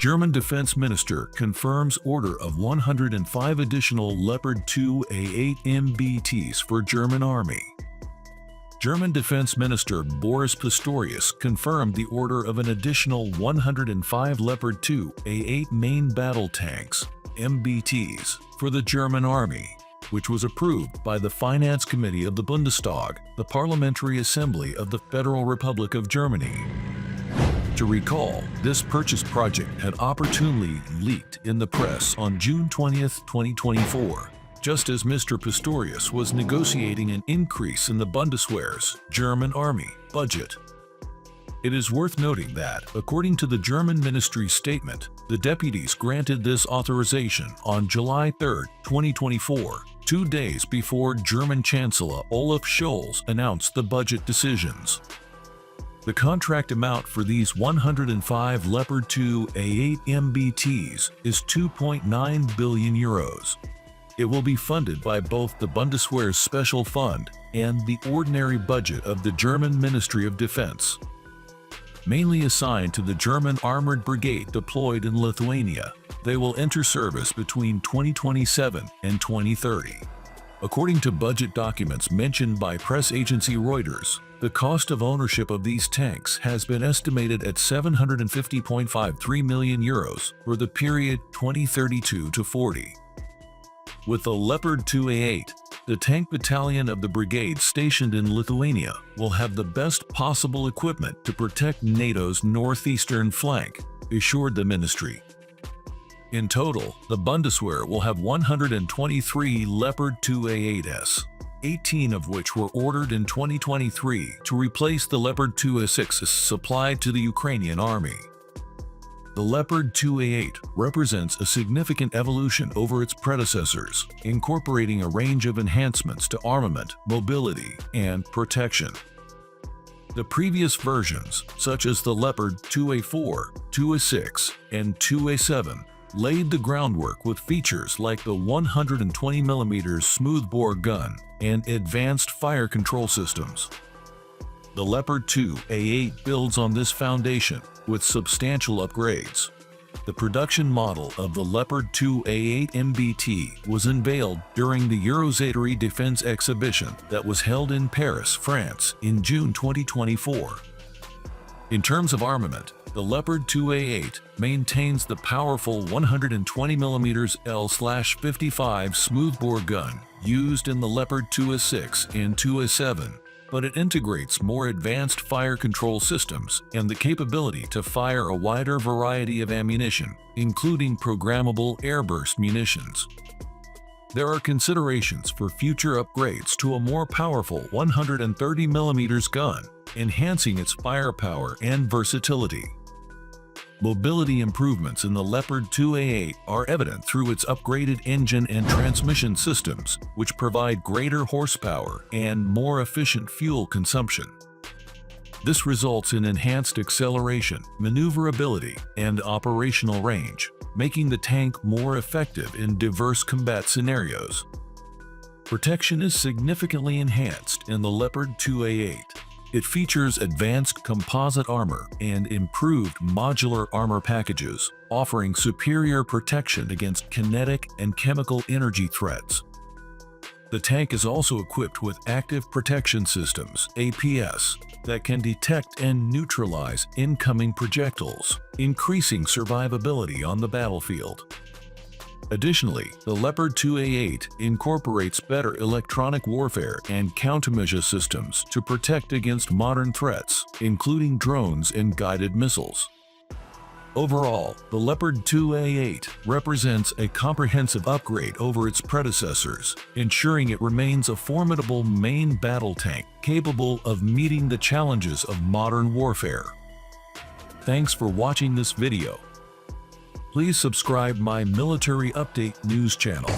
German Defense Minister confirms order of 105 additional Leopard 2A8 MBTs for German Army. German Defense Minister Boris Pistorius confirmed the order of an additional 105 Leopard 2A8 main battle tanks, MBTs, for the German Army, which was approved by the Finance Committee of the Bundestag, the Parliamentary Assembly of the Federal Republic of Germany. To recall, this purchase project had opportunely leaked in the press on June 20, 2024, just as Mr. Pistorius was negotiating an increase in the Bundeswehr's German Army budget. It is worth noting that, according to the German ministry's statement, the deputies granted this authorization on July 3, 2024, 2 days before German Chancellor Olaf Scholz announced the budget decisions. The contract amount for these 105 Leopard 2A8 MBTs is 2.9 billion euros. It will be funded by both the Bundeswehr's special fund and the ordinary budget of the German Ministry of Defense. Mainly assigned to the German Armored Brigade deployed in Lithuania, they will enter service between 2027 and 2030. According to budget documents mentioned by Press Agency Reuters, the cost of ownership of these tanks has been estimated at 750.53 million euros for the period 2032 to 40. With the Leopard 2A8, the tank battalion of the brigade stationed in Lithuania will have the best possible equipment to protect NATO's northeastern flank, assured the ministry. In total, the Bundeswehr will have 123 Leopard 2A8s, 18 of which were ordered in 2023 to replace the Leopard 2A6s supplied to the Ukrainian army. The Leopard 2A8 represents a significant evolution over its predecessors, incorporating a range of enhancements to armament, mobility, and protection. The previous versions, such as the Leopard 2A4, 2A6, and 2A7, laid the groundwork with features like the 120mm smoothbore gun and advanced fire control systems. The Leopard 2A8 builds on this foundation with substantial upgrades. The production model of the Leopard 2A8 MBT was unveiled during the Eurosatory Defense exhibition that was held in Paris, France in June 2024. In terms of armament, the Leopard 2A8 maintains the powerful 120mm L/55 smoothbore gun used in the Leopard 2A6 and 2A7, but it integrates more advanced fire control systems and the capability to fire a wider variety of ammunition, including programmable airburst munitions. There are considerations for future upgrades to a more powerful 130mm gun, enhancing its firepower and versatility. Mobility improvements in the Leopard 2A8 are evident through its upgraded engine and transmission systems, which provide greater horsepower and more efficient fuel consumption. This results in enhanced acceleration, maneuverability, and operational range, making the tank more effective in diverse combat scenarios. Protection is significantly enhanced in the Leopard 2A8. It features advanced composite armor and improved modular armor packages, offering superior protection against kinetic and chemical energy threats. The tank is also equipped with active protection systems, APS, that can detect and neutralize incoming projectiles, increasing survivability on the battlefield. Additionally, the Leopard 2A8 incorporates better electronic warfare and countermeasure systems to protect against modern threats, including drones and guided missiles. Overall, the Leopard 2A8 represents a comprehensive upgrade over its predecessors, ensuring it remains a formidable main battle tank capable of meeting the challenges of modern warfare. Thanks for watching this video. Please subscribe my Military Update news channel.